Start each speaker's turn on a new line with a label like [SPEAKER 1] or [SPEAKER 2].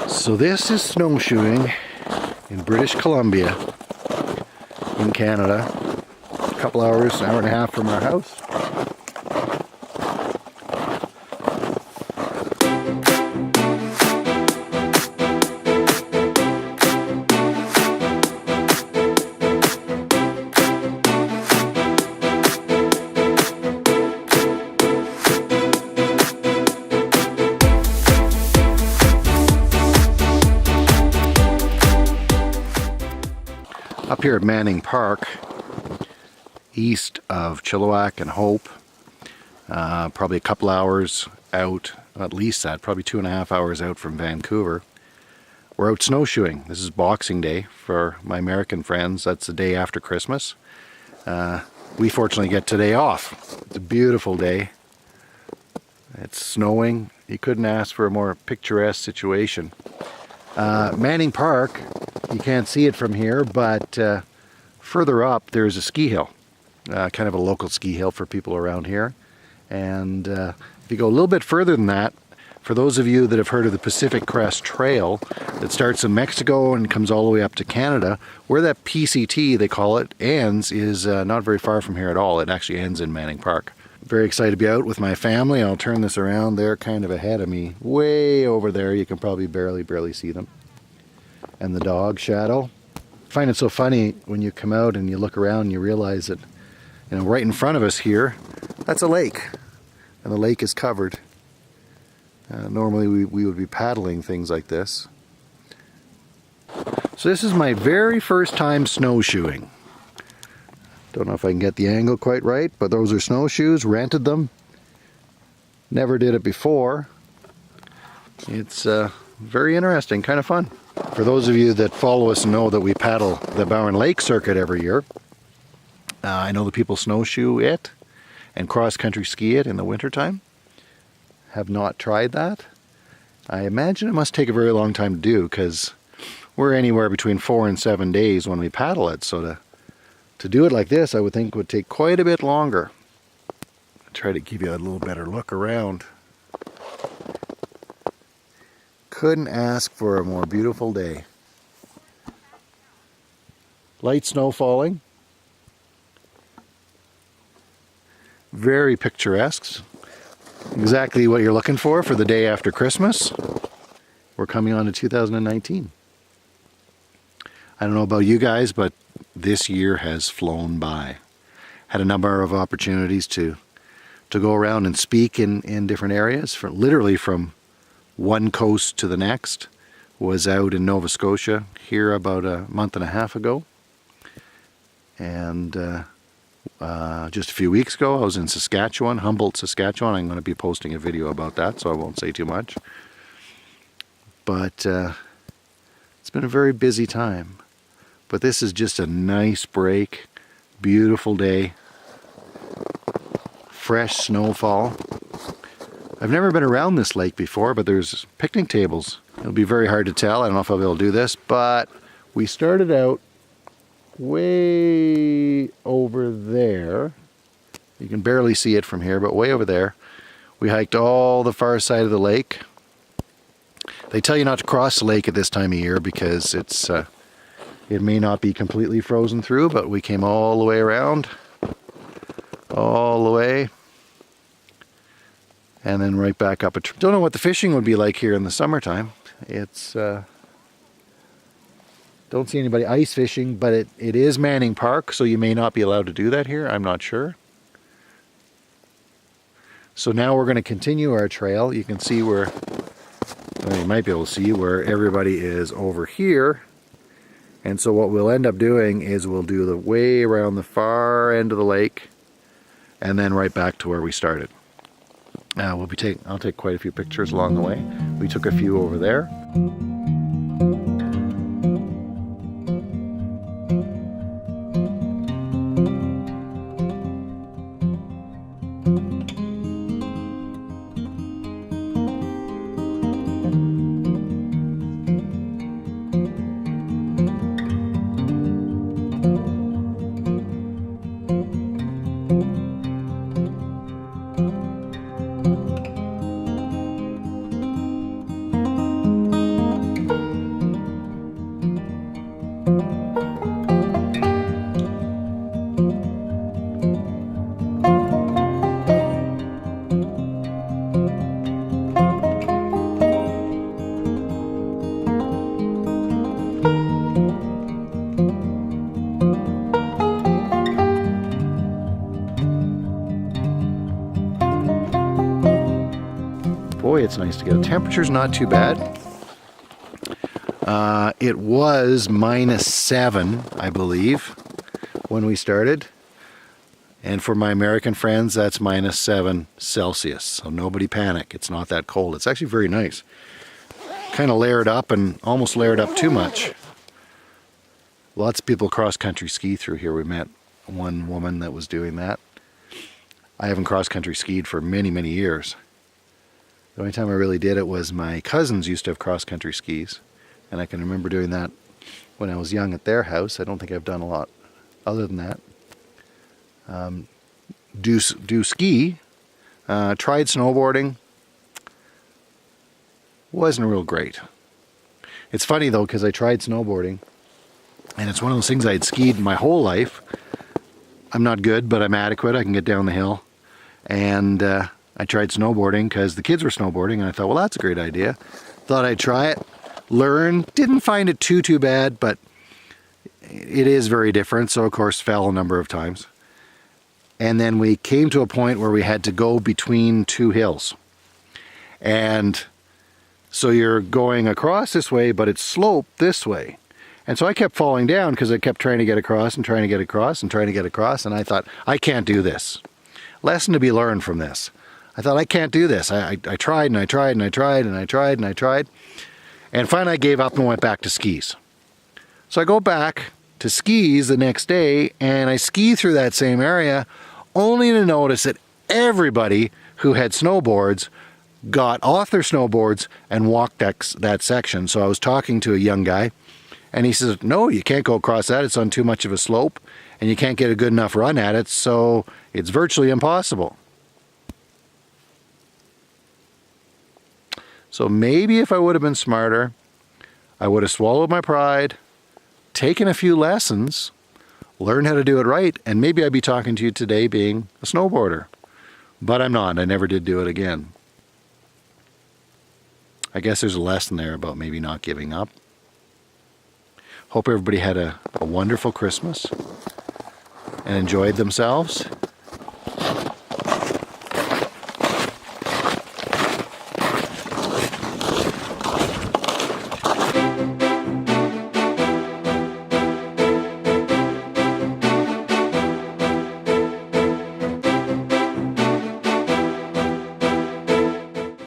[SPEAKER 1] So this is snowshoeing in British Columbia in Canada. A couple hours, an hour and a half from our house. Up here at Manning Park, east of Chilliwack and Hope, probably a couple hours out, at least that, probably 2.5 hours out from Vancouver. We're out snowshoeing. This is Boxing Day for my American friends. That's the day after Christmas. We fortunately get today off. It's a beautiful day. It's snowing. You couldn't ask for a more picturesque situation. Manning Park, you can't see it from here, but further up there's a ski hill, kind of a local ski hill for people around here. And if you go a little bit further than that, for those of you that have heard of the Pacific Crest Trail that starts in Mexico and comes all the way up to Canada, where that PCT, they call it, ends is not very far from here at all. It actually ends in Manning Park. Very excited to be out with my family. I'll turn this around. They're kind of ahead of me, way over there. You can probably barely see them. And the dog, Shadow. I find it so funny when you come out and you look around and you realize that, you know, right in front of us here, that's a lake. And the lake is covered. Normally we would be paddling things like this. So this is my very first time snowshoeing. Don't know if I can get the angle quite right, but those are snowshoes, rented them. Never did it before. It's very interesting, kind of fun. For those of you that follow us and know that we paddle the Bowen Lake circuit every year, I know that people snowshoe it and cross-country ski it in the wintertime. Have not tried that. I imagine it must take a very long time to do because we're anywhere between 4 and 7 days when we paddle it, so to do it like this, I would think would take quite a bit longer. I'll try to give you a little better look around. Couldn't ask for a more beautiful day. Light snow falling. Very picturesque. Exactly what you're looking for the day after Christmas. We're coming on to 2019. I don't know about you guys, but this year has flown by. Had a number of opportunities to go around and speak in different areas, literally from one coast to the next. Was out in Nova Scotia here about a month and a half ago. And just a few weeks ago I was in Saskatchewan, Humboldt, Saskatchewan. I'm going to be posting a video about that, so I won't say too much. But it's been a very busy time. But this is just a nice break, beautiful day, fresh snowfall. I've never been around this lake before, but there's picnic tables. It'll be very hard to tell. I don't know if I'll be able to do this, but we started out way over there. You can barely see it from here, but way over there. We hiked all the far side of the lake. They tell you not to cross the lake at this time of year because it may not be completely frozen through, but we came all the way around, all the way, and then right back up. Don't know what the fishing would be like here in the summertime. It's don't see anybody ice fishing, but it is Manning Park, so you may not be allowed to do that here. I'm not sure. So now we're going to continue our trail. You can see where, well, you might be able to see where everybody is over here. And so what we'll end up doing is we'll do the way around the far end of the lake and then right back to where we started. I'll take quite a few pictures along the way. We took a few over there. it's nice to get. Temperature's not too bad. It was -7, I believe, when we started. And for my American friends, that's -7 Celsius. So nobody panic. It's not that cold. It's actually very nice. Kind of layered up and almost layered up too much. Lots of people cross-country ski through here. We met one woman that was doing that. I haven't cross-country skied for many, many years. The only time I really did it was my cousins used to have cross-country skis. And I can remember doing that when I was young at their house. I don't think I've done a lot other than that. Do ski. Tried snowboarding. Wasn't real great. It's funny though, because I tried snowboarding. And it's one of those things I had skied my whole life. I'm not good, but I'm adequate. I can get down the hill. And I tried snowboarding because the kids were snowboarding. And I thought, well, that's a great idea. Thought I'd try it. Learn. Didn't find it too bad, but it is very different. So of course fell a number of times. And then we came to a point where we had to go between two hills. And so you're going across this way, but it's sloped this way. And so I kept falling down because I kept trying to get across and trying to get across and trying to get across. And I thought, I can't do this. Lesson to be learned from this. I thought, I can't do this. I tried and I tried and I tried and I tried and I tried. And finally I gave up and went back to skis. So I go back to skis the next day and I ski through that same area only to notice that everybody who had snowboards got off their snowboards and walked that section. So I was talking to a young guy and he says, no, you can't go across that. It's on too much of a slope and you can't get a good enough run at it. So it's virtually impossible. So maybe if I would have been smarter, I would have swallowed my pride, taken a few lessons, learned how to do it right, and maybe I'd be talking to you today being a snowboarder. But I'm not. I never did do it again. I guess there's a lesson there about maybe not giving up. Hope everybody had a wonderful Christmas and enjoyed themselves.